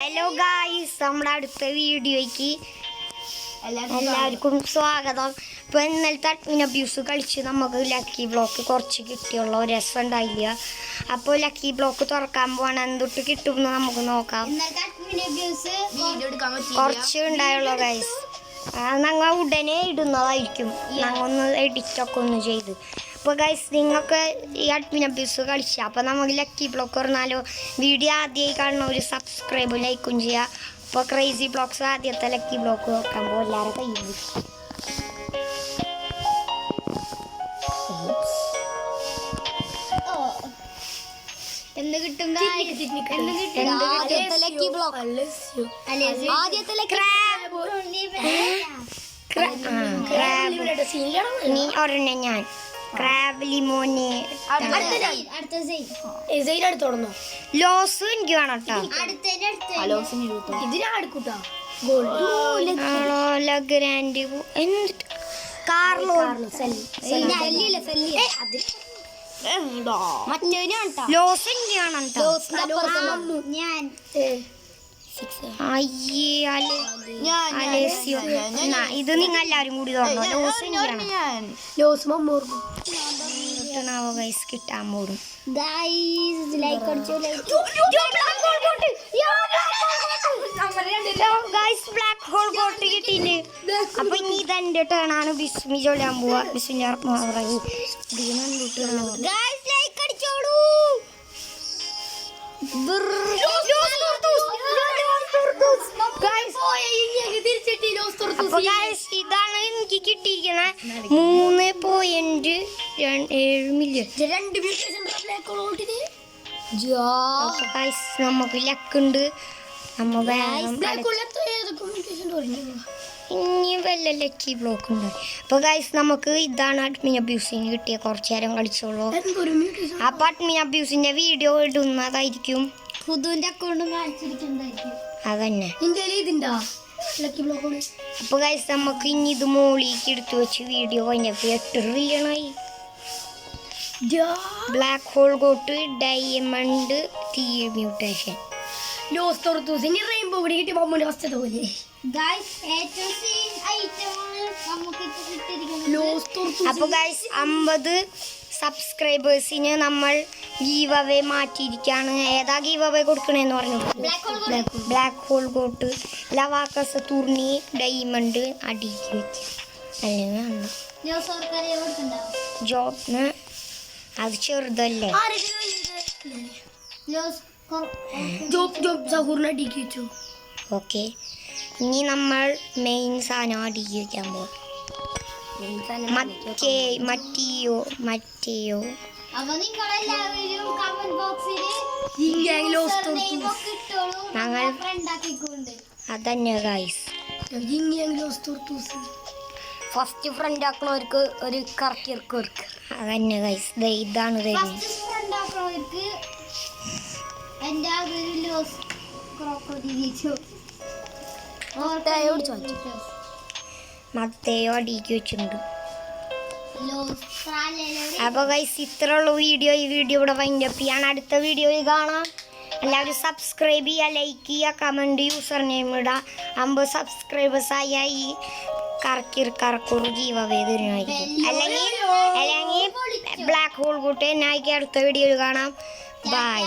Hello guys, നമ്മുടെ അടുത്ത വീഡിയോയ്ക്ക് എല്ലാവർക്കും സ്വാഗതം. ഇപ്പോൾ ഇന്നലത്തെ അഡ്മിൻ അബ്യൂസ് കളിച്ച് നമുക്ക് ലക്കി ബ്ലോക്ക് കുറച്ച് കിട്ടിയുള്ള ഒരു രസം ഉണ്ടായില്ല. അപ്പോൾ ലക്കി ബ്ലോക്ക് തുറക്കാൻ പോവാണ്. എന്തൊട്ട് കിട്ടുമെന്ന് നമുക്ക് നോക്കാം. കുറച്ച് ഉണ്ടായുള്ളൂ ഗായ്സ്. ഞങ്ങൾ ഉടനെ ഇടുന്നതായിരിക്കും. ഞങ്ങൾ ഒന്ന് എഡിറ്റൊക്കെ ഒന്ന് ചെയ്ത്. അപ്പോൾ ഗൈസ്, നിങ്ങൾക്ക് ഈ അഡ്മിൻ അബ്യൂസ് കളിച്ചാൽ അപ്പോൾ നമുക്ക് ലക്കി ബ്ലോക്ക് പറഞ്ഞാലോ. വീഡിയോ ആദ്യമായി കാണുന്ന ഒരു സബ്സ്ക്രൈബ് ലൈക്കും ചെയ്യുക. അപ്പോൾ ക്രേസി ബ്ലോക്സ് ആദ്യത്തെ ലക്കി ബ്ലോക്ക് നോക്കുമ്പോൾ എല്ലാവരും കയ്യിൽ എന്ത് കിട്ടും? ലക്കി ബ്ലോക്ക് നീ ഒരെണ്ണം ഞാൻ ക്രാബ് ലിമോന് ലോസ് എനിക്ക് വേണം ഇത് നിങ്ങൾ എല്ലാരും കൂടി കിട്ടാൻ പോടും. ബ്ലാക്ക് ഹോൾ കോട്ട് കിട്ടിയില്ലേ? അപ്പൊ ഇനി ഇതെന്റെ ടേണാണ്. ബിസ്മി ചൊല്ലാൻ പോവാ. ബിസ്മി ഇതാണ് എനിക്ക് കിട്ടിയിരിക്കുന്നത്. 3.7 മില്യൺ. നമുക്ക് ലക്കുണ്ട്. നമ്മ ഇനി വല്ല ലക്കി ബ്ലോക്ക് ഉണ്ട്. അപ്പൊ ഗൈസ്, നമുക്ക് ഇതാണ് അഡ്മിൻ അബ്യൂസിന് കിട്ടിയ. കുറച്ചു നേരം കളിച്ചോളൂ. അപ്പൊ അഡ്മിൻ അബ്യൂസിന്റെ വീഡിയോ ഇടുന്നതായിരിക്കും. പുതുവിന്റെ അക്കൗണ്ടും കാണിച്ചിരിക്കുന്നതായിരിക്കും. അതന്നെ. അപ്പൊ ഗൈസ്, നമുക്ക് ഇനി ഇത് മോളിക്ക് എടുത്തു വെച്ച് വീഡിയോ കഴിഞ്ഞപ്പോ 8 ട്രില്യണായി. ബ്ലാക്ക് ഹോൾ കോട്ട് ഡയമണ്ട് തീ മ്യൂട്ടേഷൻ റെയിൻബോ കിട്ടി. ബൊമ്മയുടെ ഫസ്റ്റ് പോലെ അപ്പൊ ഗൈസ്, 50 സബ്സ്ക്രൈബേഴ്സിന് നമ്മൾ ഗീവ് അവേ മാറ്റിയിരിക്കുകയാണ്. ഏതാ ഗീവ് അവേ കൊടുക്കണേന്ന് പറഞ്ഞു. ബ്ലാക്ക് ഹോൾ കോട്ട് ലവാക്കസ തുർണി ഡയമണ്ട് അടിക്ക് വെച്ച് അല്ലെങ്കിൽ ജോബ്ന് അത് ചെറുതല്ലേ. ഓക്കെ, ഇനി നമ്മൾ മെയിൻ സാധനം അടിക്ക് വെക്കാൻ പോകും. മറ്റേയോ അതന്നെ ഗൈസ്. ഫസ്റ്റ് ഫ്രണ്ട് ആക്കുന്നവർക്ക് ഒരു കറക്കിർക്ക് അതന്നെ ഗൈസ്. ഇതാണ് മത്തയോ അടിക്ക് വെച്ചിട്ടുണ്ട്. അപ്പൊ ഗൈസ്, ഇത്രയുള്ള വീഡിയോ. ഈ വീഡിയോ ഇവിടെ വൈൻഡപ്പ് ചെയ്യാണ്. അടുത്ത വീഡിയോയിൽ കാണാം. എല്ലാവരും സബ്സ്ക്രൈബ് ചെയ്യുക, ലൈക്ക് ചെയ്യുക, കമൻറ്റ്, യൂസർ നെയിം ഇടുക. 50 സബ്സ്ക്രൈബേഴ്സായ ഈ കറക്കൂർ ജീവവേദനയായിരിക്കും. അല്ലെങ്കിൽ ബ്ലാക്ക് ഹോൾ കൂട്ട് എന്നായിക്ക് അടുത്ത വീഡിയോയിൽ കാണാം. ബൈ.